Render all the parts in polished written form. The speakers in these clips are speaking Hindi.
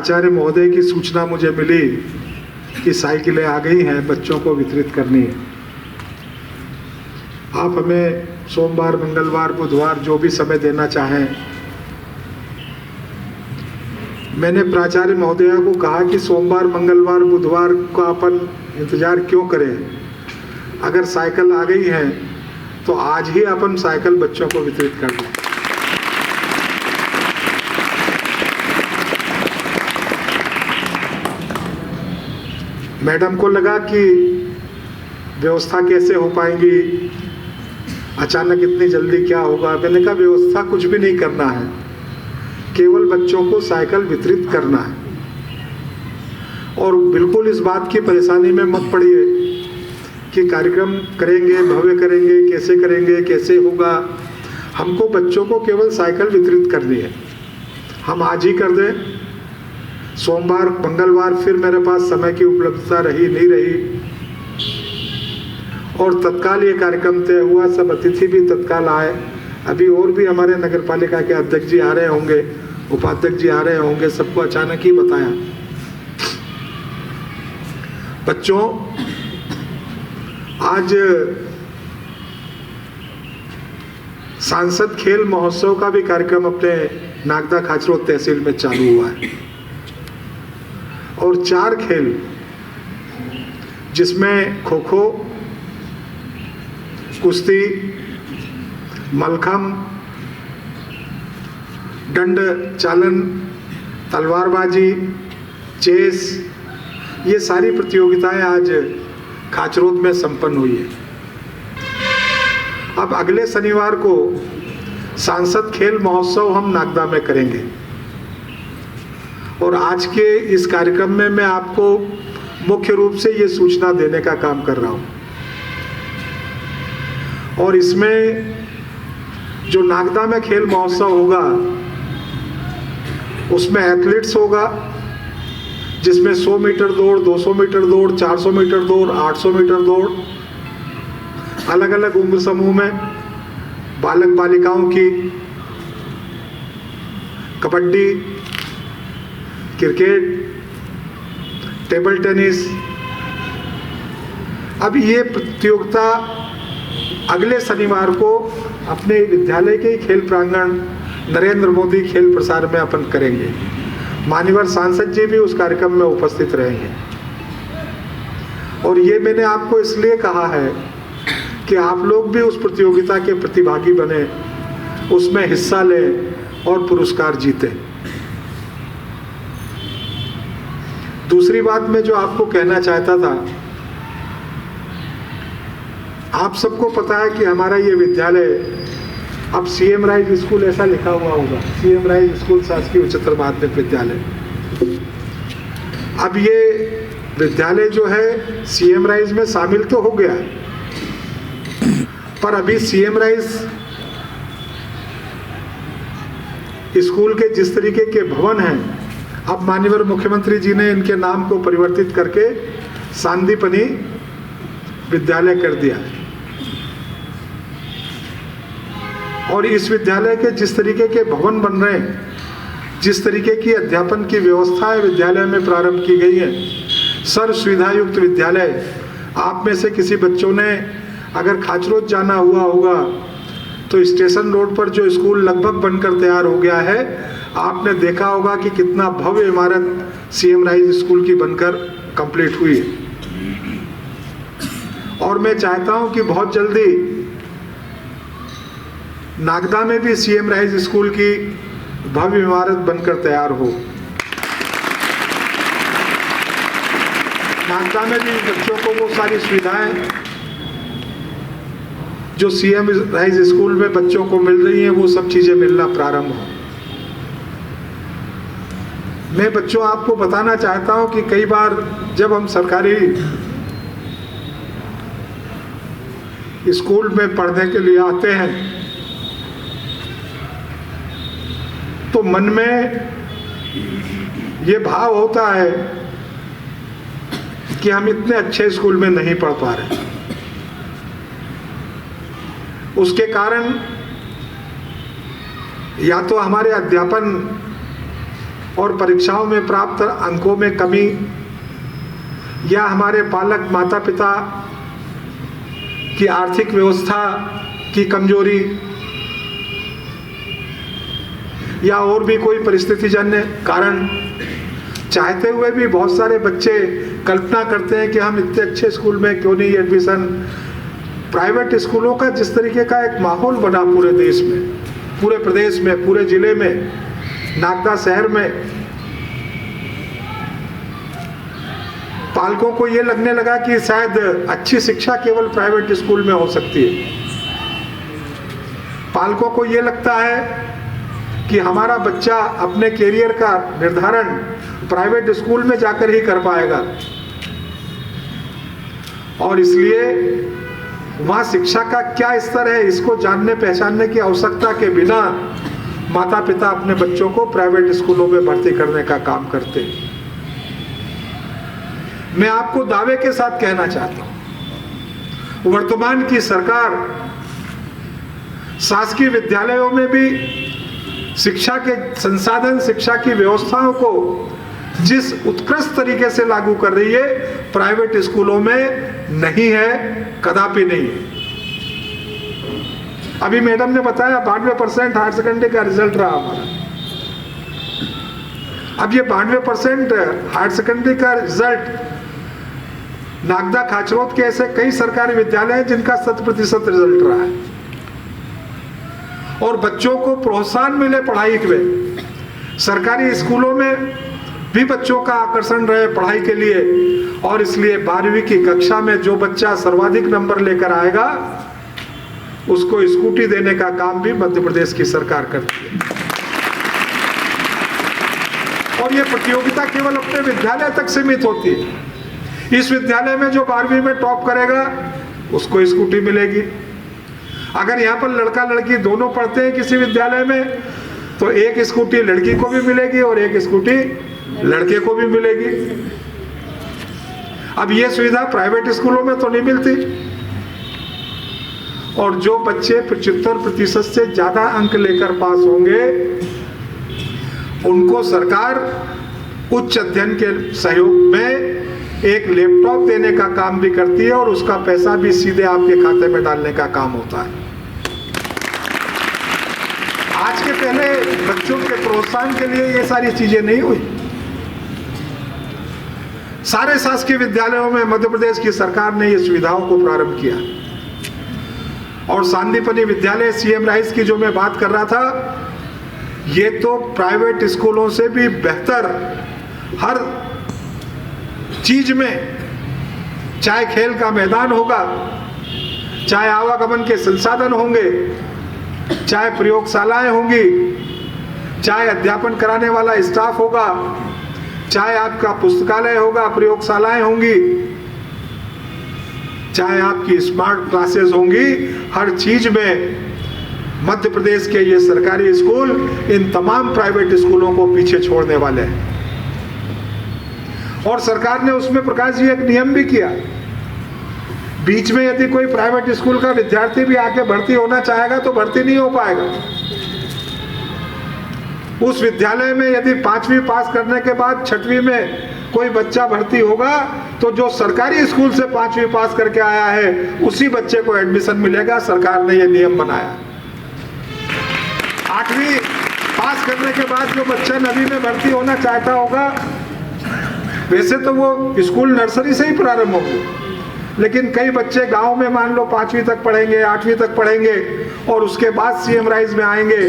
प्राचार्य महोदय की सूचना मुझे मिली कि साइकिलें आ गई हैं, बच्चों को वितरित करनी है। आप हमें सोमवार, मंगलवार, बुधवार जो भी समय देना चाहें। मैंने प्राचार्य महोदया को कहा कि सोमवार, मंगलवार, बुधवार का अपन इंतजार क्यों करें, अगर साइकिल आ गई है तो आज ही अपन साइकिल बच्चों को वितरित कर दें। मैडम को लगा कि व्यवस्था कैसे हो पाएंगी, अचानक इतनी जल्दी क्या होगा। मैंने कहा व्यवस्था कुछ भी नहीं करना है, केवल बच्चों को साइकिल वितरित करना है। और बिल्कुल इस बात की परेशानी में मत पड़िए कि कार्यक्रम करेंगे, भव्य करेंगे, कैसे होगा। हमको बच्चों को केवल साइकिल वितरित करनी है। हम आज ही कर दें, सोमवार, मंगलवार फिर मेरे पास समय की उपलब्धता रही नहीं रही, और तत्काल ये कार्यक्रम तय हुआ। सब अतिथि भी तत्काल आए। अभी और भी हमारे नगर पालिका के अध्यक्ष जी आ रहे होंगे, उपाध्यक्ष जी आ रहे होंगे, सबको अचानक ही बताया। बच्चों, आज सांसद खेल महोत्सव का भी कार्यक्रम अपने नागदा खाचरोद तहसील में चालू हुआ है, और 4 खेल जिसमें खो खो, कुश्ती, मलखम, दंड चालन, तलवारबाजी, चेस, ये सारी प्रतियोगिताएं आज खाचरोद में संपन्न हुई है। अब अगले शनिवार को सांसद खेल महोत्सव हम नागदा में करेंगे, और आज के इस कार्यक्रम में मैं आपको मुख्य रूप से ये सूचना देने का काम कर रहा हूं। और इसमें जो नागदा में खेल महोत्सव होगा उसमें एथलीट्स होगा, जिसमें 100 मीटर दौड़, 200 मीटर दौड़, 400 मीटर दौड़, 800 मीटर दौड़, अलग अलग उम्र समूह में बालक बालिकाओं की, कबड्डी, क्रिकेट, टेबल टेनिस। अब ये प्रतियोगिता अगले शनिवार को अपने विद्यालय के खेल प्रांगण नरेंद्र मोदी खेल प्रसार में अपन करेंगे। मान्यवर सांसद जी भी उस कार्यक्रम में उपस्थित रहेंगे। और ये मैंने आपको इसलिए कहा है कि आप लोग भी उस प्रतियोगिता के प्रतिभागी बने, उसमें हिस्सा लें और पुरस्कार जीतें। दूसरी बात मैं जो आपको कहना चाहता था, आप सबको पता है कि हमारा ये विद्यालय अब सीएम राइज स्कूल ऐसा लिखा हुआ होगा, सीएम राइज स्कूल शासकीय उच्चतर माध्यमिक विद्यालय। अब ये विद्यालय जो है सीएम राइज में शामिल तो हो गया, पर अभी सीएम राइज स्कूल के जिस तरीके के भवन हैं, अब माननीय मुख्यमंत्री जी ने इनके नाम को परिवर्तित करके सांदीपनी विद्यालय कर दिया है। और इस विद्यालय के जिस तरीके के भवन बन रहे हैं, जिस तरीके की अध्यापन की व्यवस्थाएं विद्यालय में प्रारंभ की गई है, सर्व सुविधा युक्त विद्यालय। आप में से किसी बच्चों ने अगर खाचरोद जाना हुआ होगा तो स्टेशन रोड पर जो स्कूल लगभग बनकर तैयार हो गया है, आपने देखा होगा कि कितना भव्य इमारत सीएम राइज स्कूल की बनकर कंप्लीट हुई है। और मैं चाहता हूं कि बहुत जल्दी नागदा में भी सीएम राइज स्कूल की भव्य इमारत बनकर तैयार हो। नागदा में भी बच्चों को वो सारी सुविधाएं जो सीएम राइज स्कूल में बच्चों को मिल रही हैं, वो सब चीजें मिलना प्रारंभ हो। मैं बच्चों आपको बताना चाहता हूं कि कई बार जब हम सरकारी स्कूल में पढ़ने के लिए आते हैं तो मन में ये भाव होता है कि हम इतने अच्छे स्कूल में नहीं पढ़ पा रहे। उसके कारण या तो हमारे अध्यापन और परीक्षाओं में प्राप्त अंकों में कमी, या हमारे पालक माता पिता की आर्थिक व्यवस्था की कमजोरी, या और भी कोई परिस्थितिजन्य कारण, चाहते हुए भी बहुत सारे बच्चे कल्पना करते हैं कि हम इतने अच्छे स्कूल में क्यों नहीं एडमिशन। प्राइवेट स्कूलों का जिस तरीके का एक माहौल बना पूरे देश में, पूरे प्रदेश में, पूरे जिले में, नागदा शहर में, पालकों को ये लगने लगा कि शायद अच्छी शिक्षा केवल प्राइवेट स्कूल में हो सकती है। पालकों को ये लगता है कि हमारा बच्चा अपने कैरियर का निर्धारण प्राइवेट स्कूल में जाकर ही कर पाएगा, और इसलिए वहाँ शिक्षा का क्या स्तर है इसको जानने पहचानने की आवश्यकता के बिना माता पिता अपने बच्चों को प्राइवेट स्कूलों में भर्ती करने का काम करते हैं। मैं आपको दावे के साथ कहना चाहता हूं, वर्तमान की सरकार शासकीय विद्यालयों में भी शिक्षा के संसाधन, शिक्षा की व्यवस्थाओं को जिस उत्कृष्ट तरीके से लागू कर रही है, प्राइवेट स्कूलों में नहीं है, कदापि नहीं है। अभी मैडम ने बताया 92% हायर सेकेंडरी का रिजल्ट रहा हमारा। अब ये 92% हायर सेकेंडरी का रिजल्ट, नागदा खाचरोद के ऐसे कई सरकारी विद्यालय हैं जिनका 100% रिजल्ट रहा है, और बच्चों को प्रोत्साहन मिले पढ़ाई में। सरकारी स्कूलों में भी बच्चों का आकर्षण रहे पढ़ाई के लिए, और इसलिए 12वीं की कक्षा में जो बच्चा सर्वाधिक नंबर लेकर आएगा उसको स्कूटी देने का काम भी मध्य प्रदेश की सरकार करती है। और यह प्रतियोगिता केवल अपने विद्यालय तक सीमित होती है। इस विद्यालय में जो 12वीं में टॉप करेगा उसको स्कूटी मिलेगी। अगर यहाँ पर लड़का लड़की दोनों पढ़ते हैं किसी विद्यालय में, तो एक स्कूटी लड़की को भी मिलेगी और एक स्कूटी लड़के को भी मिलेगी। अब ये सुविधा प्राइवेट स्कूलों में तो नहीं मिलती, और जो बच्चे 75% से ज्यादा अंक लेकर पास होंगे उनको सरकार उच्च अध्ययन के सहयोग में एक लैपटॉप देने का काम भी करती है, और उसका पैसा भी सीधे आपके खाते में डालने का काम होता है। आज के पहले बच्चों के प्रोत्साहन के लिए ये सारी चीजें नहीं हुई। सारे शासकीय विद्यालयों में मध्य प्रदेश की सरकार ने ये सुविधाओं को प्रारंभ किया, और सांदीपनि विद्यालय सीएम राइस की जो मैं बात कर रहा था, ये तो प्राइवेट स्कूलों से भी बेहतर हर चीज में, चाहे खेल का मैदान होगा, चाहे आवागमन के संसाधन होंगे, चाहे प्रयोगशालाएं होंगी, चाहे अध्यापन कराने वाला स्टाफ होगा, चाहे आपका पुस्तकालय होगा, प्रयोगशालाएं होंगी, चाहे आपकी स्मार्ट क्लासेस होंगी, हर चीज में मध्य प्रदेश के ये सरकारी स्कूल इन तमाम प्राइवेट स्कूलों को पीछे छोड़ने वाले हैं। और सरकार ने उसमें प्रकाश जी एक नियम भी किया, बीच में यदि कोई प्राइवेट स्कूल का विद्यार्थी भी आके भर्ती होना चाहेगा तो भर्ती नहीं हो पाएगा। उस विद्यालय में यदि 5वीं पास करने के बाद 6वीं में कोई बच्चा भर्ती होगा तो जो सरकारी स्कूल से 5वीं पास करके आया है उसी बच्चे को एडमिशन मिलेगा। सरकार ने यह नियम बनाया। 8वीं पास करने के बाद जो बच्चा 9वीं में भर्ती होना चाहता होगा, वैसे तो वो स्कूल नर्सरी से ही प्रारंभ होंगे, लेकिन कई बच्चे गांव में मान लो 5वीं तक पढ़ेंगे, 8वीं तक पढ़ेंगे और उसके बाद सीएम राइज में आएंगे,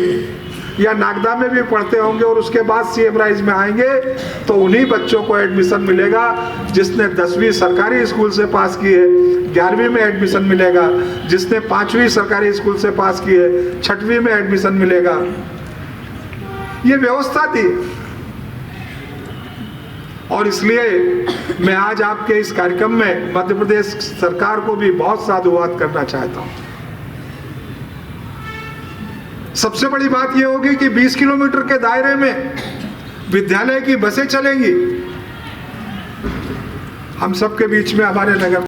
या नागदा में भी पढ़ते होंगे और उसके बाद सीएम राइज में आएंगे, तो उन्हीं बच्चों को एडमिशन मिलेगा जिसने 10वीं सरकारी स्कूल से पास की है, 11वीं में एडमिशन मिलेगा, जिसने 5वीं सरकारी स्कूल से पास की है 6वीं में एडमिशन मिलेगा। ये व्यवस्था थी। और इसलिए मैं आज आपके इस कार्यक्रम में मध्य प्रदेश सरकार को भी बहुत साधुवाद करना चाहता हूं। सबसे बड़ी बात यह होगी कि 20 किलोमीटर के दायरे में विद्यालय की बसें चलेंगी। हम सबके बीच में हमारे नगर